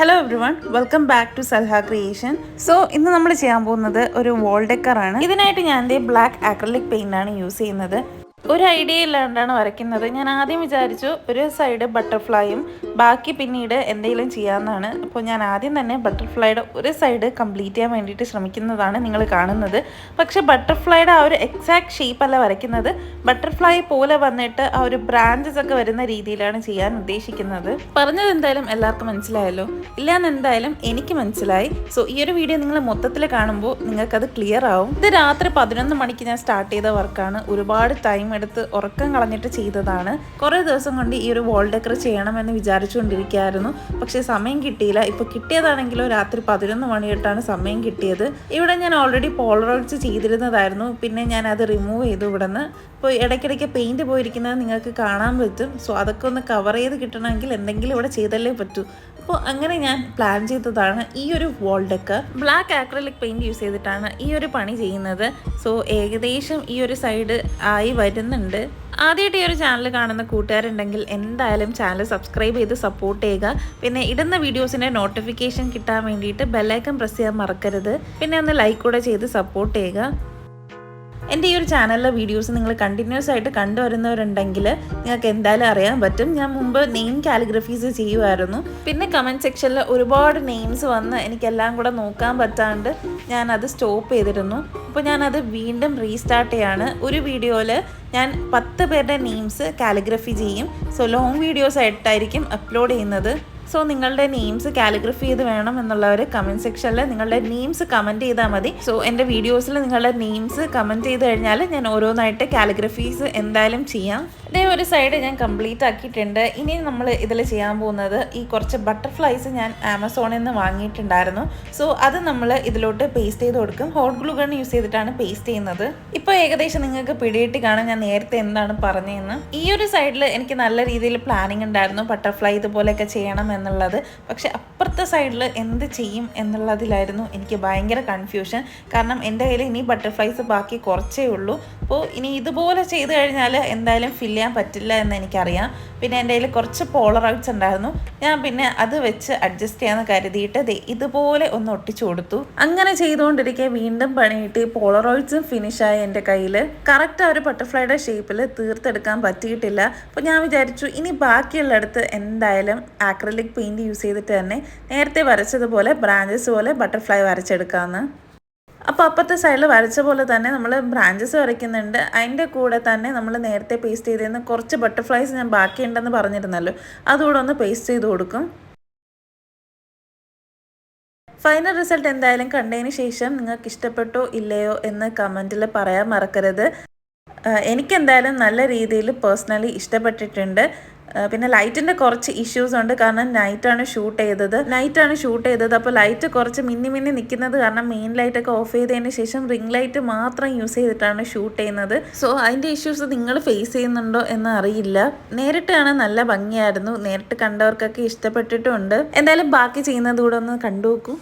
Hello everyone, welcome back to Salha creation. So ഇന്ന് നമ്മൾ ചെയ്യാൻ പോകുന്നത് ഒരു വോൾ ഡെക്കറാണ്. ഇതിനായിട്ട് ഞാൻ ബ്ലാക്ക് ആക്രിലിക് പെയിന്റ് ആണ് യൂസ് ചെയ്യുന്നത്. ഒരു ഐഡിയ ഇല്ലാണ്ടാണ് വരയ്ക്കുന്നത്. ഞാൻ ആദ്യം വിചാരിച്ചു ഒരു സൈഡ് ബട്ടർഫ്ലൈയും ബാക്കി പിന്നീട് എന്തെങ്കിലും ചെയ്യാമെന്നാണ്. അപ്പോൾ ഞാൻ ആദ്യം തന്നെ ബട്ടർഫ്ലൈയുടെ ഒരു സൈഡ് കംപ്ലീറ്റ് ചെയ്യാൻ വേണ്ടിയിട്ട് ശ്രമിക്കുന്നതാണ് നിങ്ങൾ കാണുന്നത്. പക്ഷേ ബട്ടർഫ്ലൈയുടെ ആ ഒരു എക്സാക്ട് ഷേപ്പ് അല്ല വരയ്ക്കുന്നത്. ബട്ടർഫ്ലൈ പോലെ വന്നിട്ട് ആ ഒരു ബ്രാഞ്ചസ് ഒക്കെ വരുന്ന രീതിയിലാണ് ചെയ്യാൻ ഉദ്ദേശിക്കുന്നത്. പറഞ്ഞത് എന്തായാലും എല്ലാവർക്കും മനസ്സിലായല്ലോ? ഇല്ലാന്ന് എന്തായാലും എനിക്ക് മനസ്സിലായി. സോ ഈ ഒരു വീഡിയോ നിങ്ങൾ മൊത്തത്തിൽ കാണുമ്പോൾ നിങ്ങൾക്കത് ക്ലിയർ ആവും. ഇത് രാത്രി 11 മണിക്ക് ഞാൻ സ്റ്റാർട്ട് ചെയ്ത വർക്കാണ്. ഒരുപാട് ടൈം എടുത്ത് ഉറക്കം കളഞ്ഞിട്ട് ചെയ്തതാണ്. കുറേ ദിവസം കൊണ്ട് ഈ ഒരു വോൾ ഡെക്കർ ചെയ്യണമെന്ന് വിചാരിച്ചുകൊണ്ടിരിക്കുകയായിരുന്നു. പക്ഷേ സമയം കിട്ടിയില്ല. ഇപ്പോൾ കിട്ടിയതാണെങ്കിലോ രാത്രി 11 മണിയായിട്ടാണ് സമയം കിട്ടിയത്. ഇവിടെ ഞാൻ ഓൾറെഡി പോളറോയിഡ്സ് ചെയ്തിരുന്നതായിരുന്നു. പിന്നെ ഞാൻ അത് റിമൂവ് ചെയ്തു ഇവിടെ നിന്ന്. ഇപ്പോൾ ഇടയ്ക്കിടയ്ക്ക് പെയിൻറ്റ് പോയിരിക്കുന്നത് നിങ്ങൾക്ക് കാണാൻ പറ്റും. സോ അതൊക്കെ ഒന്ന് കവർ ചെയ്ത് കിട്ടണമെങ്കിൽ എന്തെങ്കിലും ഇവിടെ ചെയ്തല്ലേ പറ്റൂ. അപ്പോൾ അങ്ങനെ ഞാൻ പ്ലാൻ ചെയ്തതാണ് ഈ ഒരു wall decor. Black acrylic paint use ചെയ്തിട്ടാണ് ഈ ഒരു പണി ചെയ്യുന്നത്. സോ ഏകദേശം ഈ ഒരു സൈഡ് ആയി വരുന്നുണ്ട്. ആദ്യമായിട്ട് ഈ ഒരു ചാനൽ കാണുന്ന കൂട്ടുകാരുണ്ടെങ്കിൽ എന്തായാലും ചാനൽ സബ്സ്ക്രൈബ് ചെയ്ത് സപ്പോർട്ട് ചെയ്യുക. പിന്നെ ഇടുന്ന വീഡിയോസിൻ്റെ നോട്ടിഫിക്കേഷൻ കിട്ടാൻ വേണ്ടിയിട്ട് ബെല്ലൈക്കൺ പ്രസ് ചെയ്യാൻ മറക്കരുത്. പിന്നെ ഒന്ന് ലൈക്ക് കൂടെ ചെയ്ത് സപ്പോർട്ട് ചെയ്യുക. എൻ്റെ ഈ ഒരു ചാനലിലെ വീഡിയോസ് നിങ്ങൾ കണ്ടിന്യൂസ് ആയിട്ട് കണ്ടുവരുന്നവരുണ്ടെങ്കിൽ നിങ്ങൾക്ക് എന്തായാലും അറിയാൻ പറ്റും. ഞാൻ മുമ്പ് നെയിം കാലിഗ്രഫീസ് ചെയ്യുമായിരുന്നു. പിന്നെ കമൻറ്റ് സെക്ഷനിൽ ഒരുപാട് നെയിംസ് വന്ന് എനിക്കെല്ലാം കൂടെ നോക്കാൻ പറ്റാണ്ട് ഞാനത് സ്റ്റോപ്പ് ചെയ്തിരുന്നു. അപ്പോൾ ഞാനത് വീണ്ടും റീസ്റ്റാർട്ട് ചെയ്യാണ്. ഒരു വീഡിയോയിൽ ഞാൻ 10 പേരുടെ നെയിംസ് കാലിഗ്രഫി ചെയ്യും. സോ ലോങ് വീഡിയോസ് ആയിട്ടായിരിക്കും അപ്ലോഡ് ചെയ്യുന്നത്. സോ നിങ്ങളുടെ നെയിംസ് കാലിഗ്രഫി ചെയ്ത് വേണം എന്നുള്ളവർ കമൻറ്റ് സെക്ഷനിൽ നിങ്ങളുടെ നെയിംസ് കമൻറ്റ് ചെയ്താൽ മതി. സോ എൻ്റെ വീഡിയോസിൽ നിങ്ങളുടെ നെയിംസ് കമൻറ്റ് ചെയ്ത് കഴിഞ്ഞാൽ ഞാൻ ഓരോന്നായിട്ട് കാലിഗ്രഫീസ് എന്തായാലും ചെയ്യാം. ഇതേ ഒരു സൈഡ് ഞാൻ കംപ്ലീറ്റ് ആക്കിയിട്ടുണ്ട്. ഇനി നമ്മൾ ഇതിൽ ചെയ്യാൻ പോകുന്നത് ഈ കുറച്ച് ബട്ടർഫ്ലൈസ് ഞാൻ ആമസോണിൽ നിന്ന് വാങ്ങിയിട്ടുണ്ടായിരുന്നു. സോ അത് നമ്മൾ ഇതിലോട്ട് പേസ്റ്റ് ചെയ്ത് കൊടുക്കും. ഹോട്ട് ഗ്ലൂ ഗൺ യൂസ് ചെയ്തിട്ടാണ് പേസ്റ്റ് ചെയ്യുന്നത്. ഇപ്പോൾ ഏകദേശം നിങ്ങൾക്ക് പിടിയിട്ട് കാണാൻ ഞാൻ നേരത്തെ എന്താണ് പറഞ്ഞതെന്ന്. ഈ ഒരു സൈഡിൽ എനിക്ക് നല്ല രീതിയിൽ പ്ലാനിങ് ഉണ്ടായിരുന്നു ബട്ടർഫ്ലൈ ഇതുപോലെയൊക്കെ ചെയ്യണം എന്നുള്ളത്. പക്ഷെ അപ്പുറത്തെ സൈഡിൽ എന്ത് ചെയ്യും എന്നുള്ളതിലായിരുന്നു എനിക്ക് ഭയങ്കര കൺഫ്യൂഷൻ. കാരണം എൻ്റെ കയ്യിൽ ഇനി ബട്ടർഫ്ലൈസ് ബാക്കി കുറച്ചേ ഉള്ളൂ. അപ്പോൾ ഇനി ഇതുപോലെ ചെയ്ത് കഴിഞ്ഞാൽ എന്തായാലും ഫില്ല് ചെയ്യാൻ പറ്റില്ല എന്ന് എനിക്കറിയാം. പിന്നെ എൻ്റെ കയ്യിൽ കുറച്ച് പോളറോയിഡ്സ് ഉണ്ടായിരുന്നു. ഞാൻ പിന്നെ അത് വെച്ച് അഡ്ജസ്റ്റ് ചെയ്യാമെന്ന് കരുതിയിട്ട് ഇതുപോലെ ഒന്ന് ഒട്ടിച്ചു കൊടുത്തു. അങ്ങനെ ചെയ്തുകൊണ്ടിരിക്കെ വീണ്ടും പണിയിട്ട് പോളറോയിഡ്സും ഫിനിഷായി എൻ്റെ കയ്യിൽ. കറക്റ്റ് ആ ഒരു ബട്ടർഫ്ലൈയുടെ ഷേപ്പിൽ തീർത്തെടുക്കാൻ പറ്റിയിട്ടില്ല. അപ്പോൾ ഞാൻ വിചാരിച്ചു ഇനി ബാക്കിയുള്ളിടത്ത് എന്തായാലും ആക്രിലിക് പെയിൻറ്റ് യൂസ് ചെയ്തിട്ട് തന്നെ നേരത്തെ വരച്ചതുപോലെ ബ്രാഞ്ചസ് പോലെ ബട്ടർഫ്ലൈ വരച്ചെടുക്കാമെന്ന്. അപ്പോൾ അപ്പുറത്തെ സൈഡിൽ വരച്ച പോലെ തന്നെ നമ്മൾ ബ്രാഞ്ചസ് വരയ്ക്കുന്നുണ്ട്. അതിൻ്റെ കൂടെ തന്നെ നമ്മൾ നേരത്തെ പേസ്റ്റ് ചെയ്തിരുന്ന കുറച്ച് ബട്ടർഫ്ലൈസ് ഞാൻ ബാക്കിയുണ്ടെന്ന് പറഞ്ഞിരുന്നല്ലോ, അതുകൂടെ ഒന്ന് പേസ്റ്റ് ചെയ്ത് കൊടുക്കും. ഫൈനൽ റിസൾട്ട് എന്തായാലും കണ്ടതിന് ശേഷം നിങ്ങൾക്ക് ഇഷ്ടപ്പെട്ടോ ഇല്ലയോ എന്ന് കമൻറ്റിൽ പറയാൻ മറക്കരുത്. എനിക്കെന്തായാലും നല്ല രീതിയിൽ പേഴ്സണലി ഇഷ്ടപ്പെട്ടിട്ടുണ്ട്. പിന്നെ ലൈറ്റിൻ്റെ കുറച്ച് ഇഷ്യൂസ് ഉണ്ട്. കാരണം നൈറ്റാണ് ഷൂട്ട് ചെയ്തത്. അപ്പോൾ ലൈറ്റ് കുറച്ച് മിന്നി നിൽക്കുന്നത് കാരണം മെയിൻ ലൈറ്റൊക്കെ ഓഫ് ചെയ്തതിന് ശേഷം റിംഗ് ലൈറ്റ് മാത്രം യൂസ് ചെയ്തിട്ടാണ് ഷൂട്ട് ചെയ്യുന്നത്. സോ അതിൻ്റെ ഇഷ്യൂസ് നിങ്ങൾ ഫേസ് ചെയ്യുന്നുണ്ടോ എന്ന് അറിയില്ല. നേരിട്ട് കാണാൻ നല്ല ഭംഗിയായിരുന്നു. നേരിട്ട് കണ്ടവർക്കൊക്കെ ഇഷ്ടപ്പെട്ടിട്ടുമുണ്ട്. എന്തായാലും ബാക്കി ചെയ്യുന്നത് കൂടെ ഒന്ന് കണ്ടു നോക്കൂ.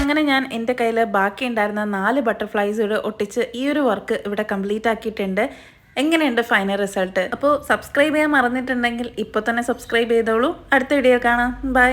അങ്ങനെ ഞാൻ എൻ്റെ കയ്യിൽ ബാക്കി ഉണ്ടായിരുന്ന 4 ബട്ടർഫ്ലൈസ് ഇവിടെ ഒട്ടിച്ച് ഈ ഒരു വർക്ക് ഇവിടെ കംപ്ലീറ്റ് ആക്കിയിട്ടുണ്ട്. എങ്ങനെയുണ്ട് ഫൈനൽ റിസൾട്ട്? അപ്പോൾ സബ്സ്ക്രൈബ് ചെയ്യാൻ മറന്നിട്ടുണ്ടെങ്കിൽ ഇപ്പോൾ തന്നെ സബ്സ്ക്രൈബ് ചെയ്തോളൂ. അടുത്ത വീഡിയോ കാണാം. ബൈ.